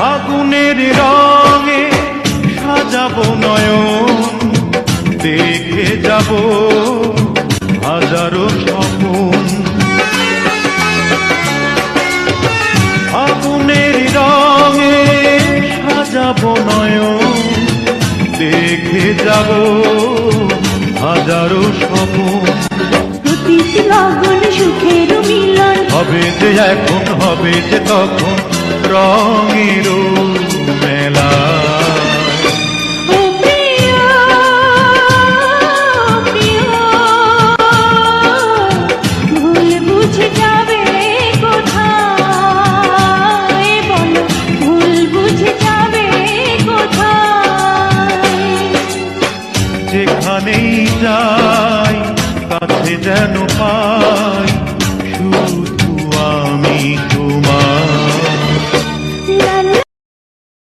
ফাগুনের রঙে সাজাবো নয়ন, দেখে যাব হাজারো স্বপন। ফাগুনের রঙে সাজাবো নয়ন, দেখে যাব হাজারো স্বপন। প্রতিটি লগন সুখের মিলন হবে যে এখন, হবে যে তখন রঙের